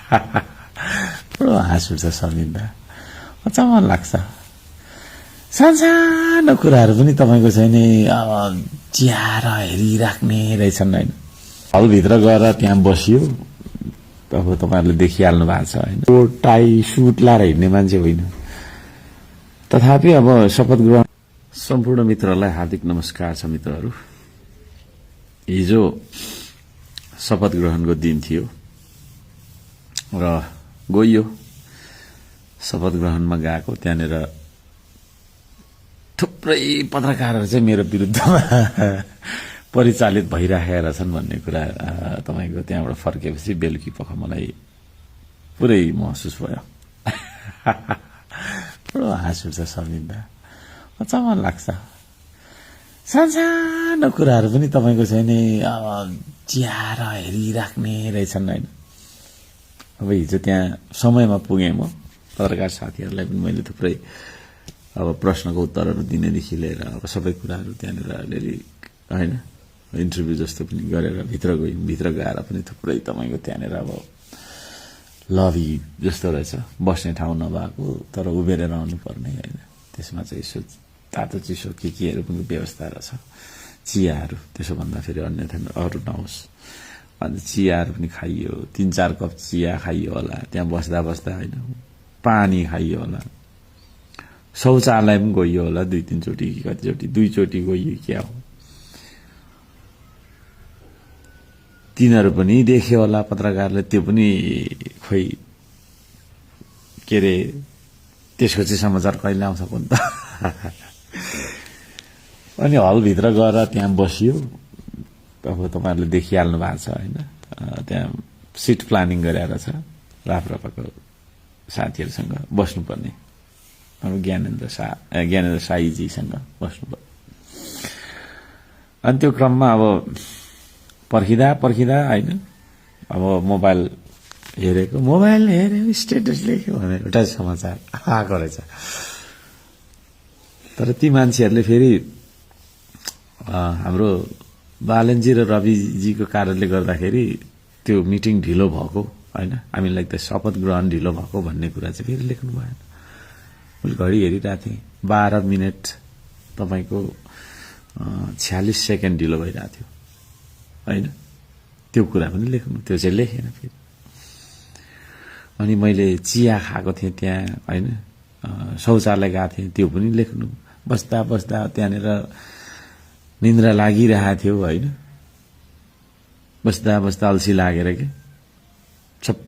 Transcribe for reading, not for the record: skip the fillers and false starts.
पुरो हाँस उठ्छ सम्झिँदा, अचम्म लाग्छ। सानो कुराहरू पनि तपाईँको चाहिँ नि अब चियाएर हेरिराख्ने रहेछन् होइन। हलभित्र गएर त्यहाँ बसियो, अब तपाईँहरूले देखिहाल्नु भएको छ होइन। टाई सुट लाएर हिँड्ने मान्छे होइन। तथापि अब शपथ ग्रहण सम्पूर्ण मित्रहरूलाई हार्दिक नमस्कार छ मित्रहरू। हिजो शपथ ग्रहणको दिन थियो र गइयो शपथ ग्रहणमा गएको। त्यहाँनिर थुप्रै पत्रकारहरू चाहिँ मेरो विरुद्धमा परिचालित भइराखेका रहेछन् भन्ने कुरा तपाईको त्यहाँबाट फर्केपछि बेलुकी पख मलाई पुरै महसुस भयो। पुरो हाँस उठ्छ सम्झिँदा, अचम्म लाग्छ। सानो कुराहरू पनि तपाईँको चाहिँ नि अब चियाएर हेरिराख्ने रहेछन् होइन। अब हिजो त्यहाँ समयमा पुगेँ म। पत्रकार साथीहरूलाई पनि मैले थुप्रै अब प्रश्नको उत्तरहरू दिनेदेखि लिएर अब सबै कुराहरू त्यहाँनिर अलिअलि होइन इन्टरभ्यू जस्तो पनि गरेर भित्र गयौँ। भित्र गएर पनि थुप्रै तपाईँको त्यहाँनिर अब लबी जस्तो रहेछ, बस्ने ठाउँ नभएको तर उभिएर आउनुपर्ने होइन। त्यसमा चाहिँ यसो तातो चिसो केहरू पनि व्यवस्था रहेछ, चियाहरू। त्यसो भन्दाखेरि अन्यथा अरू नहोस्। अन्त चियाहरू पनि खाइयो, 3-4 कप चिया खाइयो होला त्यहाँ बस्दा बस्दा होइन। पानी खाइयो होला, शौचालय पनि गइयो होला 2-3 चोटि कि कतिचोटि 2 चोटि गइयो क्या हो। तिनीहरू पनि देख्यो होला पत्रकारले, त्यो पनि खोइ के अरे त्यसको चाहिँ समाचार कहिले आउँछ पनि त। अनि हलभित्र गएर त्यहाँ बसियो, अब तपाईँहरूले देखिहाल्नु भएको छ होइन। त्यहाँ सिट प्लानिङ गरेर छ, राप्रपाको साथीहरूसँग बस्नुपर्ने। अब ज्ञानेन्द्र साईजीसँग बस्नुपर्ने। अनि त्यो क्रममा अब पर्खिँदा होइन, अब मोबाइल हेरेको, स्टेटस लेख्यो भनेर एउटा समाचार आएको रहेछ। तर ती मान्छेहरूले फेरि हाम्रो बालनजी र रविजीको कारणले गर्दाखेरि त्यो मिटिङ ढिलो भएको होइन, हामीलाई त शपथ ग्रहण ढिलो भएको भन्ने कुरा चाहिँ फेरि लेख्नु भएन। मैले घडी हेरिरहेको थिएँ, 12 मिनट तपाईँको 46 सेकेन्ड ढिलो भइरहेको थियो होइन। त्यो कुरा पनि लेख्नु, त्यो चाहिँ लेखेन फेरि। अनि मैले चिया खाएको थिएँ त्यहाँ होइन, शौचालय गएको थिएँ, त्यो पनि लेख्नु। बस्दा बस्दा त्यहाँनिर निन्द्रा लागिरहेको थियो होइन। बस्दा बस्दा अल्छी लागेर के